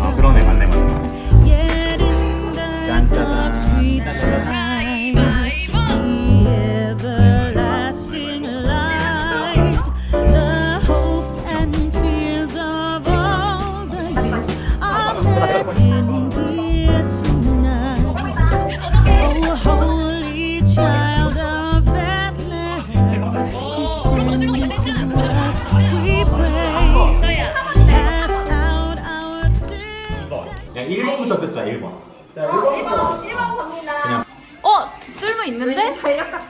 아 그러네, 맞네, 맞네. 짠짜잔. 야, 1번부터 듣자, 1번. 자, 1번부터. 1번 갑니다. 쓸모 있는데? 달력 막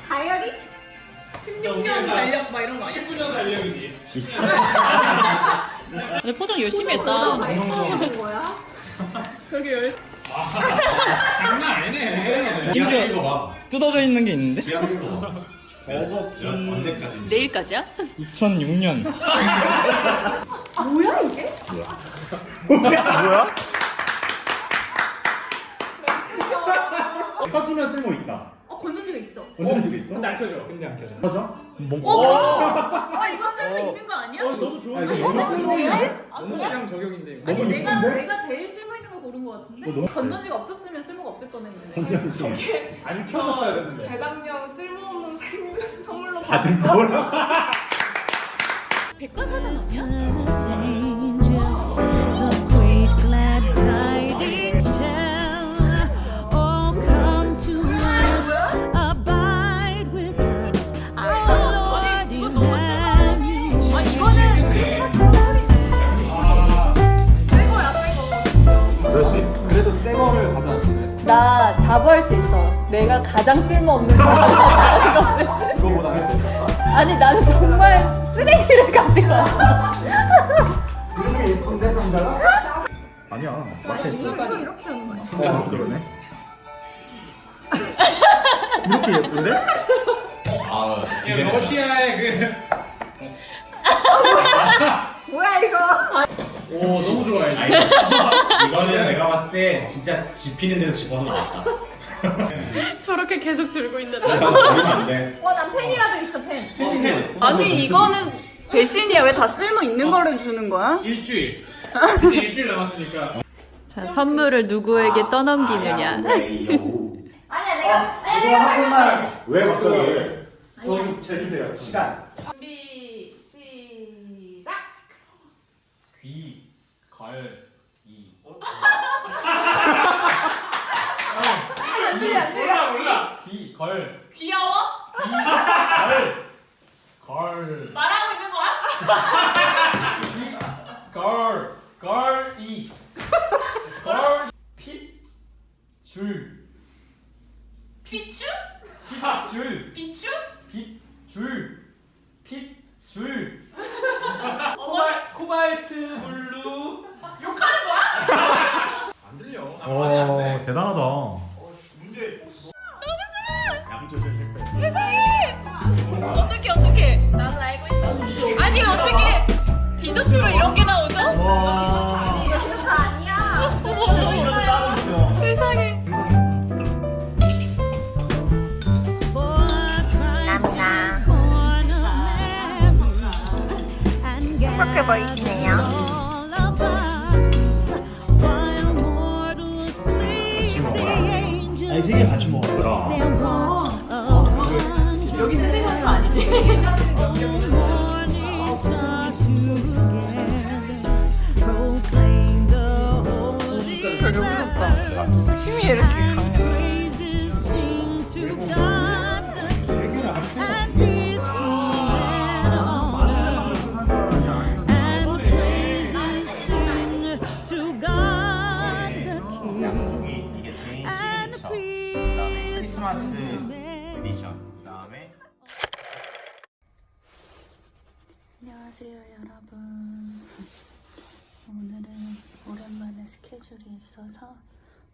다이어리? 16년 달력 막 이런 거 아니야? 19년 달력이지. 근데 포장 열심히 했다. 다이어리 뭐야? 저기 열. 장난 아니네. 심지어 읽어봐. 뜯어져 있는 게 있는데? 기억 읽어봐. 언제까지인지. 내일까지야? 2006년. 뭐야 이게? 뭐야? 터지면 쓸모 있다. 건전지가 있어. 건전지가 있어? 근데 안 켜져. 근데 안 켜져. 터져? 이거 쓸모 있는 거 아니야? 너무 좋은데. 이거 너무 쓸모인데? 너무 시장 저격인데. 이거. 아니 너무 내가 이쁜데? 제일 쓸모 있는 거 고른 거 같은데? 너무- 건전지가 없었으면 쓸모가 없을 뻔했는데. 건전지. 안 켜졌어야 되는데. 재작년 쓸모없는 선물로 받은 걸? 백과사전 아니야? 아니 이거 너무 쓸모. 아 이거는 그럴 수 있어. 그래도 새 거를 가져왔는데. 나 자부할 수 있어. 내가 가장 쓸모없는 거 가져왔거든. 그거보다 해볼까? 아니 나는 정말 쓰레기를 가지고 왔어. 이런 게 예쁜데, 상자가? 아니야. 마트에 있어. 이거 이렇게 하는 거야. 그러네. 이렇게 예쁜데? 아, 야, 러시아의 그. 뭐야 이거? 오, 너무 좋아해. 아니, 이거는 내가 봤을 때 진짜 집히는 데서 집어서 나왔다. 저렇게 계속 들고 있는데. 버리면 안 돼. 난 펜이라도 있어 펜. 아니 이거는 배신이야. 왜 다 쓸모 있는 거를 주는 거야? 일주일. 이제 일주일 남았으니까. 자, 선물을 누구에게 떠넘기느냐. 아니야 내가 이거 한 번만. 왜 갑자기? 저좀 재주세요. 시간. 준비 시작. 귀, 걸, 이. 몰라. 귀, 걸. 귀여워? 귀, 걸. 걸. 말하고 있는 거야? 귀, 걸. 걸, 이. 걸, 핏, 줄. 비추? 핏, 줄. 비추? 핏, 줄. 핏, 줄. 어머니 코발트 블루. 욕하는 거야? 안 들려. 오, 대단하다. 문제. 어떻게? 나는 알고 있어. 아니 어떻게 디저트로 이런 게 나오죠? 와. 이거 진짜 아니야. 이거 따로 있어. 세상에. 감사합니다. 안녕하세요 여러분. 오늘은 오랜만에 스케줄이 있어서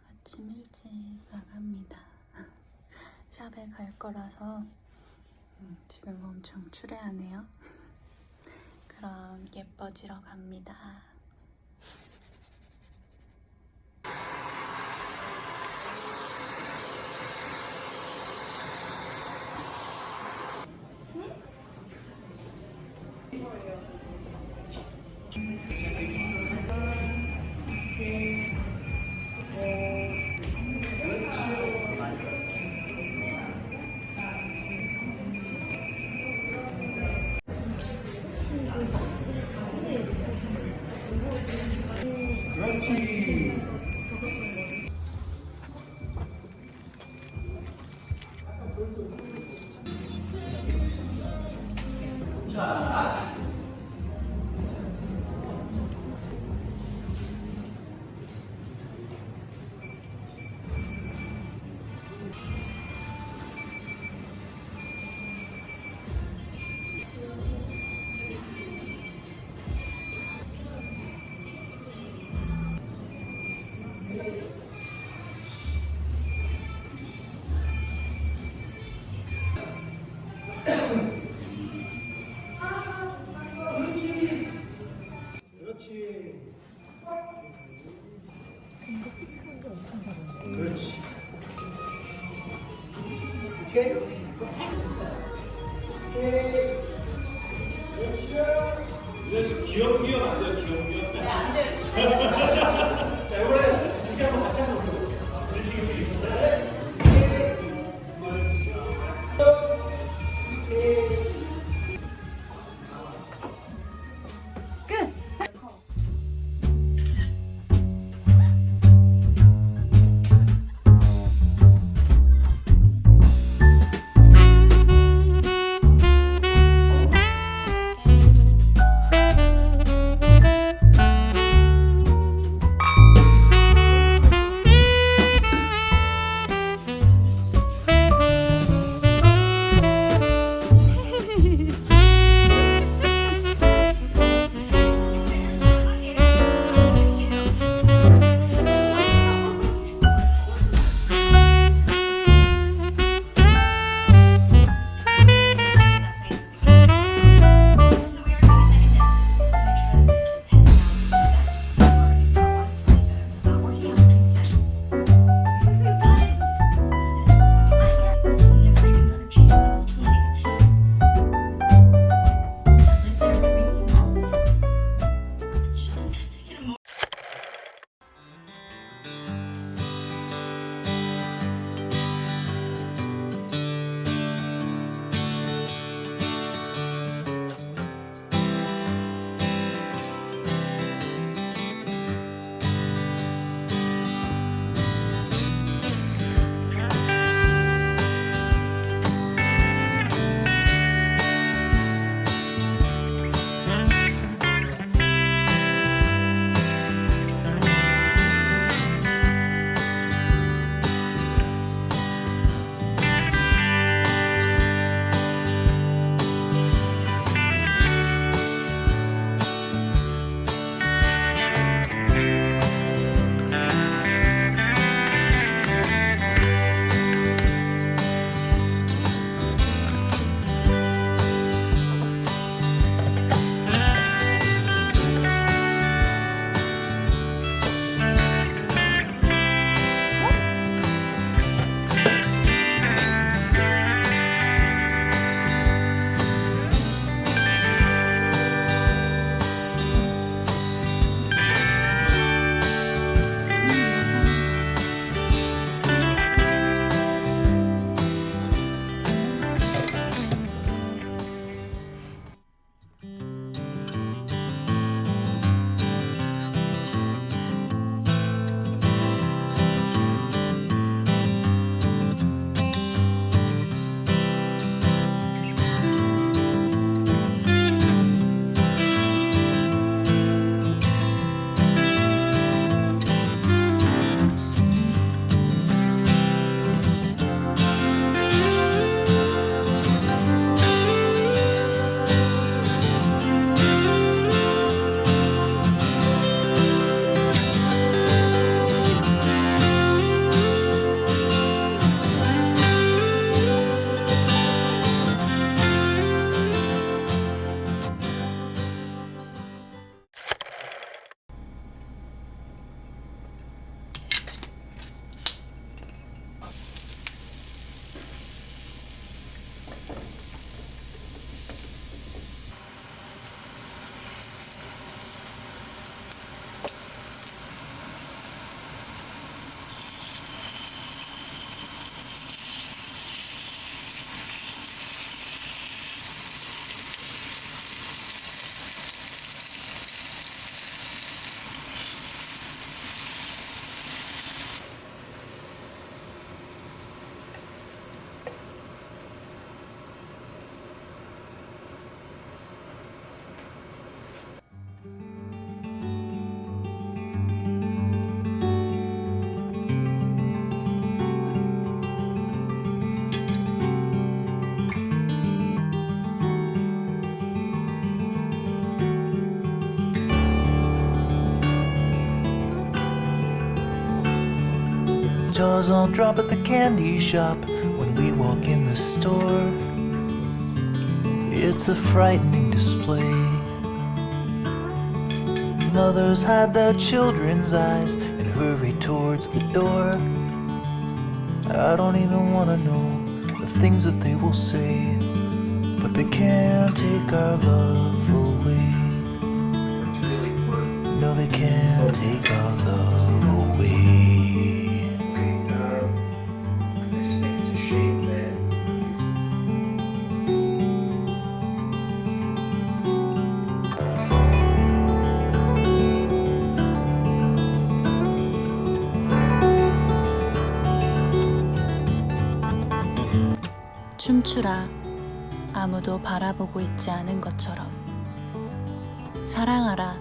아침 일찍 나갑니다. 샵에 갈 거라서 지금 엄청 추레하네요. 그럼 예뻐지러 갑니다. 그렇지. 그렇지. 그렇지. 오케이. 오케이. 그렇지. 이제 귀염귀염 안 돼요, 귀염귀염. 네, 안 돼요. 자, 이번에 두개 한번 같이 한번 해볼게요. 그렇지, 그렇지, 그렇지. 네. 오케이. toys all drop at the candy shop when we walk in the store. It's a frightening display. Mothers hide their children's eyes and hurry towards the door. I don't even want to know the things that they will say, but they can't take our love away. No, they can't take our love away. I just think it's a shame that 춤추라. 아무도 바라보고 있지 않은 것처럼. 사랑하라.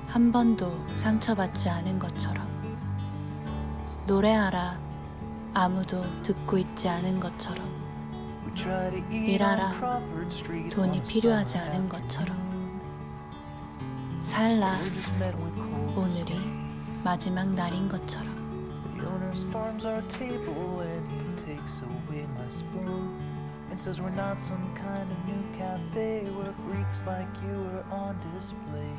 한 번도 상처받지 않은 것처럼. 노래하라. 아무도 듣고 있지 않은 것처럼. 일하라. 돈이 필요하지 않은 것처럼. 살라. 오늘이 마지막 날인 것처럼. The owner storms our table and he takes away my spoon and says we're not some kind of new cafe where freaks like you are on display.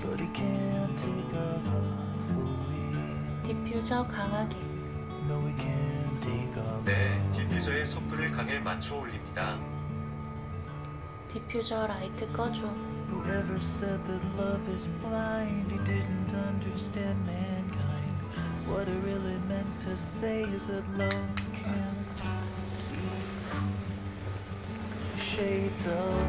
But he can't take our love away. 디퓨저 강하게. No, he can't take our love. 네, 디퓨저의 속도를 강에 맞춰 올립니다. 디퓨저 라이트 꺼줘. Whoever said that love is blind, he didn't understand mankind. What it really meant to say is that love can't see shades of